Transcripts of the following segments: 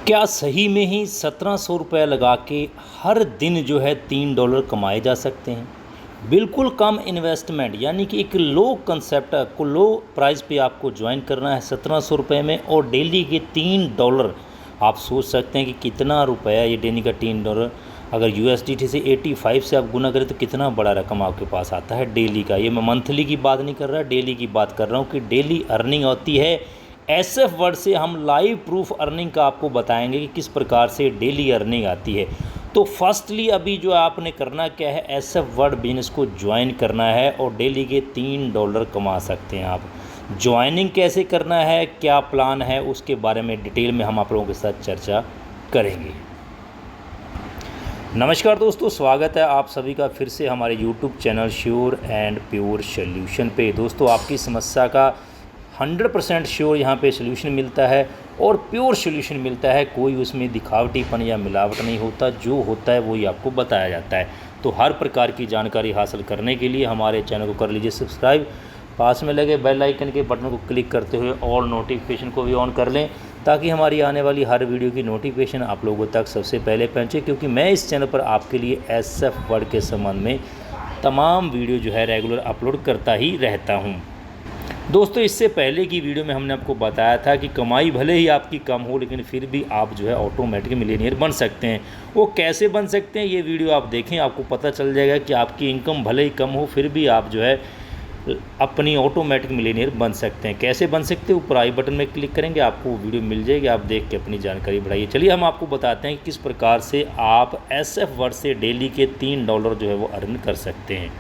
क्या सही में ही 1700 रुपये लगा के हर दिन जो है $3 कमाए जा सकते हैं। बिल्कुल कम इन्वेस्टमेंट यानी कि एक लो कंसेप्ट को लो प्राइस पे आपको ज्वाइन करना है 1700 रुपये में और डेली के $3। आप सोच सकते हैं कि कितना रुपया ये डेली का $3 अगर USDT से 85 से आप गुना करें तो कितना बड़ा रकम आपके पास आता है डेली का। ये मैं मंथली की बात नहीं कर रहा, डेली की बात कर रहा हूँ कि डेली अर्निंग होती है। SF वर्ड से हम लाइव प्रूफ अर्निंग का आपको बताएंगे कि किस प्रकार से डेली अर्निंग आती है। तो फर्स्टली अभी जो आपने करना क्या है, SF वर्ड बिजनेस को ज्वाइन करना है और डेली के $3 कमा सकते हैं आप। ज्वाइनिंग कैसे करना है, क्या प्लान है, उसके बारे में डिटेल में हम आप लोगों के साथ चर्चा करेंगे। नमस्कार दोस्तों, स्वागत है आप सभी का फिर से हमारे YouTube channel sure and pure solution पे। दोस्तों आपकी समस्या का 100% श्योर यहाँ पे सोल्यूशन मिलता है और प्योर सोल्यूशन मिलता है। कोई उसमें दिखावटीपन या मिलावट नहीं होता, जो होता है वही आपको बताया जाता है। तो हर प्रकार की जानकारी हासिल करने के लिए हमारे चैनल को कर लीजिए सब्सक्राइब, पास में लगे बेल आइकन के बटन को क्लिक करते हुए ऑल नोटिफिकेशन को भी ऑन कर लें ताकि हमारी आने वाली हर वीडियो की नोटिफिकेशन आप लोगों तक सबसे पहले पहुँचे, क्योंकि मैं इस चैनल पर आपके लिए SF वर्ड के संबंध में तमाम वीडियो जो है रेगुलर अपलोड करता ही रहता हूँ। दोस्तों इससे पहले की वीडियो में हमने आपको बताया था कि कमाई भले ही आपकी कम हो लेकिन फिर भी आप जो है ऑटोमेटिक मिलियनियर बन सकते हैं। वो कैसे बन सकते हैं ये वीडियो आप देखें, आपको पता चल जाएगा कि आपकी इनकम भले ही कम हो फिर भी आप जो है अपनी ऑटोमेटिक मिलियनियर बन सकते हैं। कैसे बन सकते हैं, ऊपर आई बटन में क्लिक करेंगे आपको वीडियो मिल जाएगी, आप देख के अपनी जानकारी बढ़ाइए। चलिए हम आपको बताते हैं कि किस प्रकार से आप SF वर्ड से डेली के $3 जो है वो अर्न कर सकते हैं।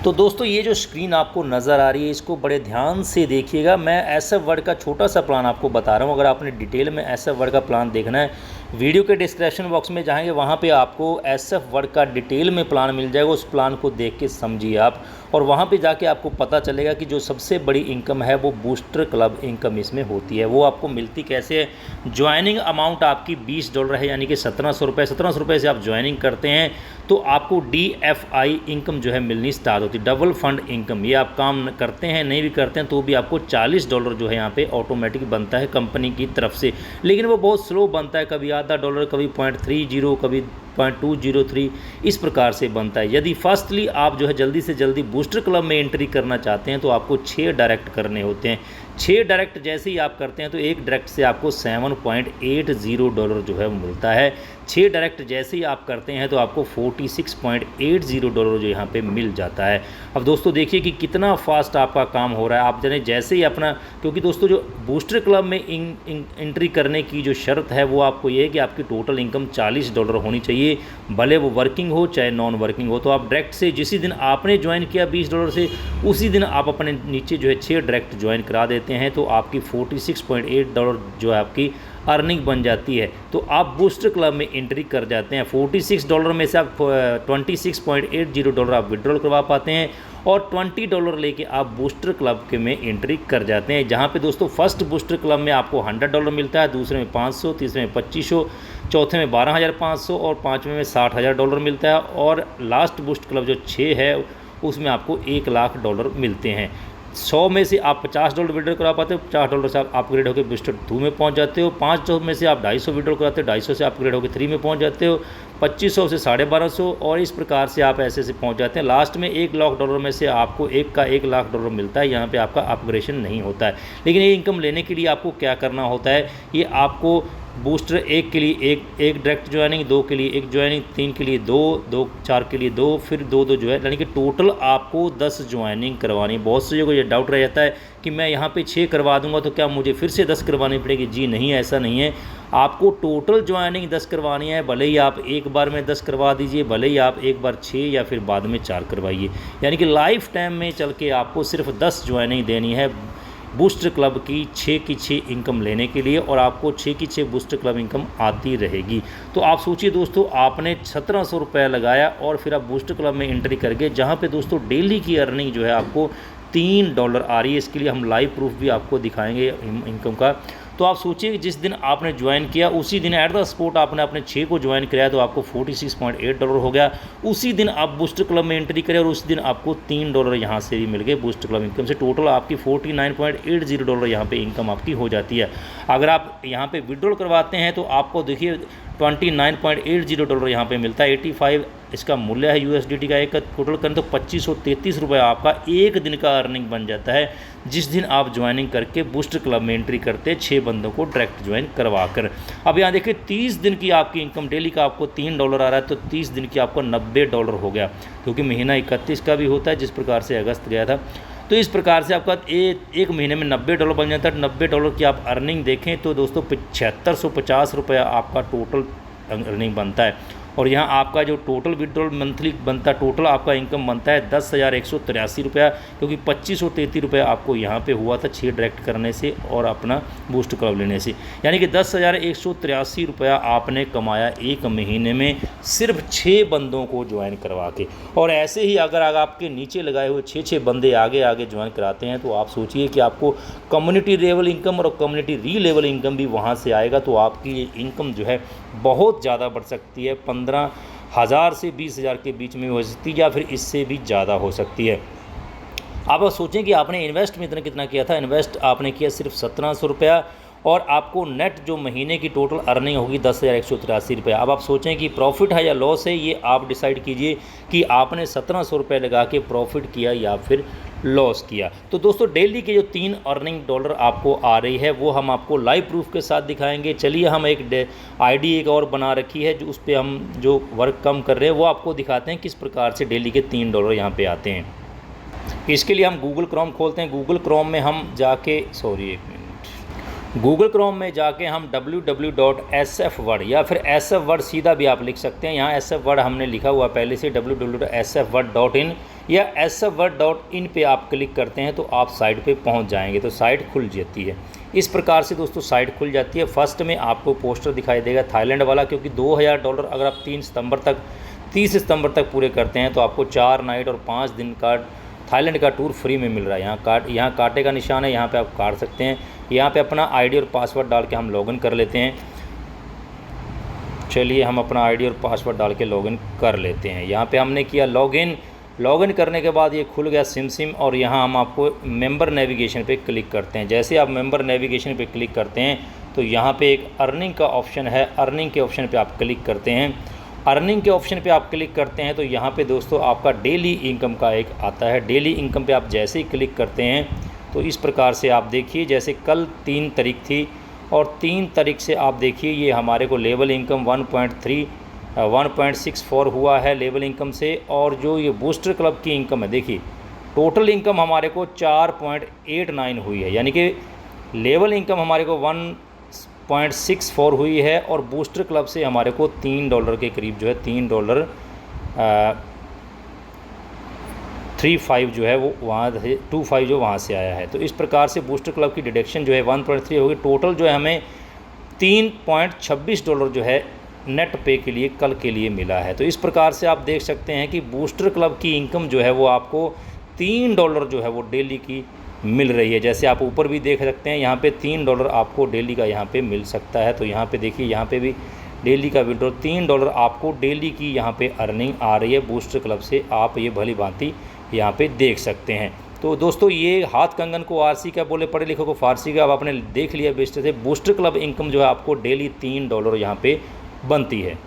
तो दोस्तों ये जो स्क्रीन आपको नज़र आ रही है इसको बड़े ध्यान से देखिएगा। मैं SF वर्ड का छोटा सा प्लान आपको बता रहा हूँ। अगर आपने डिटेल में SF वर्ड का प्लान देखना है, वीडियो के डिस्क्रिप्शन बॉक्स में जाएंगे, वहाँ पे आपको SF वर्ड का डिटेल में प्लान मिल जाएगा। उस प्लान को देख के समझिए आप, और वहाँ पे जाके आपको पता चलेगा कि जो सबसे बड़ी इनकम है वो बूस्टर क्लब इनकम इसमें होती है। वो आपको मिलती कैसे है, ज्वाइनिंग अमाउंट आपकी $20 है यानी कि 1700 रुपये। 1700 रुपये से आप ज्वाइनिंग करते हैं तो आपको DFI इनकम जो है मिलनी स्टार्ट होती है, डबल फंड इनकम। ये आप काम करते हैं नहीं भी करते हैं तो भी आपको $40 जो है यहाँ पे ऑटोमेटिक बनता है कंपनी की तरफ से, लेकिन वो बहुत स्लो बनता है, कभी आधा डॉलर, कभी 0.30, कभी 0.203, इस प्रकार से बनता है। यदि फर्स्टली आप जो है जल्दी से जल्दी बूस्टर क्लब में एंट्री करना चाहते हैं तो आपको 6 डायरेक्ट करने होते हैं। 6 डायरेक्ट जैसे ही आप करते हैं तो एक डायरेक्ट से आपको $7.80 जो है वो मिलता है। 6 डायरेक्ट जैसे ही आप करते हैं तो आपको $46.80 जो यहाँ पे मिल जाता है। अब दोस्तों देखिए कि कितना फास्ट आपका काम हो रहा है। आप जाने जैसे ही अपना, क्योंकि दोस्तों जो बूस्टर क्लब में एंट्री करने की जो शर्त है वो आपको ये है कि आपकी टोटल इनकम $40 होनी चाहिए, भले वो वर्किंग हो चाहे नॉन वर्किंग हो। तो आप डायरेक्ट से जिस दिन आपने ज्वाइन किया $20 से, उसी दिन आप अपने नीचे जो है 6 डायरेक्ट ज्वाइन करा देते हैं तो आपकी $46.8 जो है आपकी अर्निंग बन जाती है। तो आप बूस्टर क्लब में एंट्री कर जाते हैं। $46 में से आप $26.80 आप विड्रॉल करवा पाते हैं और $20 लेके आप बूस्टर क्लब के में एंट्री कर जाते हैं, जहां पे दोस्तों फर्स्ट बूस्टर क्लब में आपको $100 मिलता है, दूसरे में 500, तीसरे में 2500, चौथे में 12,500 और पाँचवें में $60,000 मिलता है, और लास्ट बूस्ट क्लब जो 6 है उसमें आपको $1,00,000 मिलते हैं। 100 में से आप $50 विड्रॉल करा पाते हो, $50 से आप अपग्रेड होकर बूस्टर 2 में पहुंच जाते हो। 500 में से आप 250 विड्रॉल कराते हो, 250 से अपग्रेड होकर 3 में पहुंच जाते हो, 2500 से 1250, और इस प्रकार से आप ऐसे पहुंच जाते हैं। लास्ट में $1,00,000 में से आपको $1,00,000 मिलता है। यहाँ पे आपका अपग्रेडेशन नहीं होता है। लेकिन ये इनकम लेने के लिए आपको क्या करना होता है, ये आपको बूस्टर 1 के लिए एक डायरेक्ट ज्वाइनिंग, 2 के लिए 1 ज्वाइनिंग, 3 के लिए 2, 4 के लिए 2, फिर 2 जो है, यानी कि टोटल आपको 10 ज्वाइनिंग करवानी। बहुत से लोगों को ये डाउट रह जाता है कि मैं यहाँ पे 6 करवा दूंगा तो क्या मुझे फिर से 10 करवानी पड़ेगी। जी नहीं, ऐसा नहीं है। आपको टोटल ज्वाइनिंग 10 करवानी है, भले ही आप एक बार में 10 करवा दीजिए, भले ही आप एक बार 6 या फिर बाद में 4 करवाइए, यानी कि लाइफ टाइम में चल के आपको सिर्फ 10 ज्वाइनिंग देनी है बूस्टर क्लब की 6 की 6 इनकम लेने के लिए, और आपको 6 की 6 बूस्टर क्लब इनकम आती रहेगी। तो आप सोचिए दोस्तों, आपने 1700 रुपये लगाया और फिर आप बूस्टर क्लब में एंट्री कर गए, जहाँ पे दोस्तों डेली की अर्निंग जो है आपको $3 आ रही है। इसके लिए हम लाइव प्रूफ भी आपको दिखाएंगे इनकम का। तो आप सोचिए कि जिस दिन आपने ज्वाइन किया उसी दिन एट द स्पॉट आपने अपने 6 को ज्वाइन कराया तो आपको $46.8 हो गया। उसी दिन आप बूस्टर क्लब में एंट्री करें और उसी दिन आपको $3 यहाँ से भी मिल गए बूस्टर क्लब इनकम से। टोटल आपकी $49.80 यहाँ पे इनकम आपकी हो जाती है। अगर आप यहाँ पे विड्रॉल करवाते हैं तो आपको देखिए $29.80 यहाँ पे मिलता है। 85 इसका मूल्य है USDT का। एक टोटल करें तो 2533 रुपये आपका एक दिन का अर्निंग बन जाता है, जिस दिन आप ज्वाइनिंग करके बूस्टर क्लब में एंट्री करते हैं 6 बंदों को डायरेक्ट ज्वाइन करवा कर। अब यहाँ देखिए 30 दिन की आपकी इनकम डेली का आपको $3 आ रहा है, तो 30 दिन की आपको $90 हो गया, क्योंकि महीना 31 का भी होता है जिस प्रकार से अगस्त गया था। तो इस प्रकार से आपका एक महीने में $90 बन जाता है। $90 की आप अर्निंग देखें तो दोस्तों 7650 रुपया आपका टोटल अर्निंग बनता है। और यहाँ आपका जो टोटल विड्रॉल मंथली बनता है, टोटल आपका इनकम बनता है 10,183 रुपया, क्योंकि 2533 रुपये आपको यहाँ पे हुआ था 6 डायरेक्ट करने से और अपना बूस्ट क्लब लेने से। यानी कि 10,183 रुपया आपने कमाया एक महीने में सिर्फ 6 बंदों को ज्वाइन करवा के। और ऐसे ही अगर आपके नीचे लगाए हुए 6 बंदे आगे आगे ज्वाइन कराते हैं तो आप सोचिए कि आपको कम्युनिटी लेवल इनकम और कम्युनिटी री लेवल इनकम भी वहाँ से आएगा, तो आपकी ये इनकम जो है बहुत ज़्यादा बढ़ सकती है। 15,000 से 20,000 के बीच में हो सकती है, या फिर इससे भी ज़्यादा हो सकती है। आप सोचें कि आपने इन्वेस्ट में कितना किया था। इन्वेस्ट आपने किया सिर्फ 1700 रुपया, और आपको नेट जो महीने की टोटल अर्निंग होगी 10,183 रुपया। अब आप सोचें कि प्रॉफिट है या लॉस है, ये आप डिसाइड कीजिए कि आपने 1700 रुपये लगा के प्रॉफिट किया या फिर लॉस किया। तो दोस्तों डेली के जो 3 अर्निंग डॉलर आपको आ रही है वो हम आपको लाइव प्रूफ के साथ दिखाएंगे। चलिए हम एक आईडी एक और बना रखी है जो उस पर हम जो वर्क कम कर रहे हैं वो आपको दिखाते हैं किस प्रकार से डेली के $3 यहाँ पे आते हैं। इसके लिए हम गूगल क्रोम खोलते हैं। गूगल क्रोम में हम जाके गूगल क्रोम में जाके हम www.sfword या फिर sfword सीधा भी आप लिख सकते हैं। यहाँ sfword हमने लिखा हुआ पहले से www.sfword.in या sfword.in पे आप क्लिक करते हैं तो आप साइट पे पहुँच जाएंगे, तो साइट खुल जाती है। इस प्रकार से दोस्तों साइट खुल जाती है। फर्स्ट में आपको पोस्टर दिखाई देगा थाईलैंड वाला, क्योंकि $2000 अगर आप 30 सितंबर तक पूरे करते हैं तो आपको 4 नाइट और 5 दिन का थाईलैंड का टूर फ्री में मिल रहा है। यहाँ कांटे का निशान है, यहाँ पे आप काट सकते हैं। यहाँ पे अपना आईडी और पासवर्ड डाल के हम लॉगिन कर लेते हैं। चलिए हम अपना आईडी और पासवर्ड डाल के लॉगिन कर लेते हैं। यहाँ पे हमने किया लॉगिन करने के बाद ये खुल गया सिम और यहाँ हम आपको मेंबर नेविगेशन पे क्लिक करते हैं। जैसे आप मेंबर नेविगेशन पे क्लिक करते हैं तो यहाँ पे एक अर्निंग का ऑप्शन है। अर्निंग के ऑप्शन पे आप क्लिक करते हैं। अर्निंग के ऑप्शन पे आप क्लिक करते हैं तो यहाँ पे दोस्तों आपका डेली इनकम का एक आता है। डेली इनकम पे आप जैसे ही क्लिक करते हैं तो इस प्रकार से आप देखिए, जैसे कल 3 तारीख थी और 3 तारीख से आप देखिए ये हमारे को लेवल इनकम 1.64 हुआ है लेवल इनकम से। और जो ये बूस्टर क्लब की इनकम है, देखिए टोटल इनकम हमारे को 4.89 हुई है, यानी कि लेवल इनकम हमारे को 1.64 हुई है और बूस्टर क्लब से हमारे को $3 के करीब जो है $3.35 जो है वो वहाँ से 25 जो वहाँ से आया है। तो इस प्रकार से बूस्टर क्लब की डिडक्शन जो है 1.3 होगी। टोटल जो है हमें $3.26 जो है नेट पे के लिए कल के लिए मिला है। तो इस प्रकार से आप देख सकते हैं कि बूस्टर क्लब की इनकम जो है वो आपको $3 जो है वो डेली की मिल रही है। जैसे आप ऊपर भी देख सकते हैं यहाँ पे $3 आपको डेली का यहाँ पे मिल सकता है। तो यहाँ पे देखिए, यहाँ पे भी डेली का विड्रॉ $3 आपको डेली की यहाँ पे अर्निंग आ रही है बूस्टर क्लब से। आप ये भली भांति यहाँ पे देख सकते हैं। तो दोस्तों ये हाथ कंगन को आरसी का बोले, पढ़े लिखे को फारसी का। अब आपने देख लिया बेस्ट से बूस्टर क्लब इनकम जो है आपको डेली $3 यहाँ पे बनती है।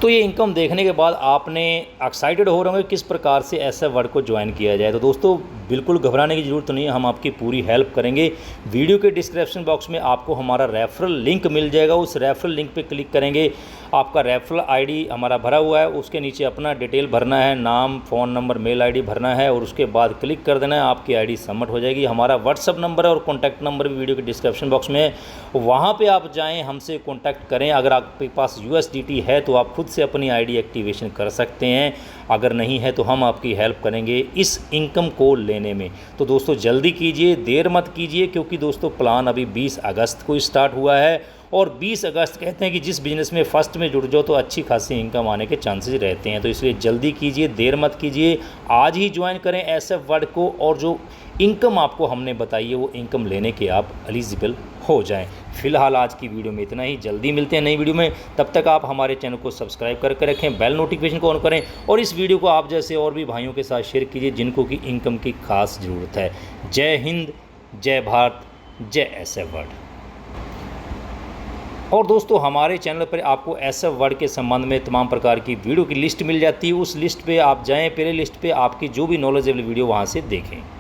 तो ये इनकम देखने के बाद आपने एक्साइटेड हो रहे होंगे किस प्रकार से sfword को ज्वाइन किया जाए। तो दोस्तों बिल्कुल घबराने की ज़रूरत नहीं है, हम आपकी पूरी हेल्प करेंगे। वीडियो के डिस्क्रिप्शन बॉक्स में आपको हमारा रेफरल लिंक मिल जाएगा। उस रेफरल लिंक पे क्लिक करेंगे, आपका रेफरल आईडी हमारा भरा हुआ है, उसके नीचे अपना डिटेल भरना है, नाम, फ़ोन नंबर, मेल आईडी भरना है और उसके बाद क्लिक कर देना है। आपकी आईडी सबमिट हो जाएगी। हमारा व्हाट्सअप नंबर है और कॉन्टैक्ट नंबर भी वीडियो के डिस्क्रिप्शन बॉक्स में है, वहाँ पर आप जाएँ, हमसे कॉन्टैक्ट करें। अगर आपके पास USDT है तो आप खुद से अपनी आईडी एक्टिवेशन कर सकते हैं, अगर नहीं है तो हम आपकी हेल्प करेंगे इस इनकम को लेने में। तो दोस्तों जल्दी कीजिए, देर मत कीजिए, क्योंकि दोस्तों प्लान अभी 20 अगस्त को स्टार्ट हुआ है और 20 अगस्त कहते हैं कि जिस बिज़नेस में फ़र्स्ट में जुड़ जाओ तो अच्छी खासी इनकम आने के चांसेस रहते हैं। तो इसलिए जल्दी कीजिए, देर मत कीजिए, आज ही ज्वाइन करें sfword को और जो इनकम आपको हमने बताई है वो इनकम लेने के आप एलिजिबल हो जाएं। फिलहाल आज की वीडियो में इतना ही, जल्दी मिलते हैं नई वीडियो में। तब तक आप हमारे चैनल को सब्सक्राइब करके रखें, बेल नोटिफिकेशन को ऑन करें और इस वीडियो को आप जैसे और भी भाइयों के साथ शेयर कीजिए जिनको कि इनकम की खास ज़रूरत है। जय हिंद, जय भारत, जय SF वर्ड। और दोस्तों हमारे चैनल पर आपको SF वर्ड के संबंध में तमाम प्रकार की वीडियो की लिस्ट मिल जाती है। उस लिस्ट पे आप जाएं, प्ले लिस्ट पे आपकी जो भी नॉलेजेबल वीडियो वहाँ से देखें।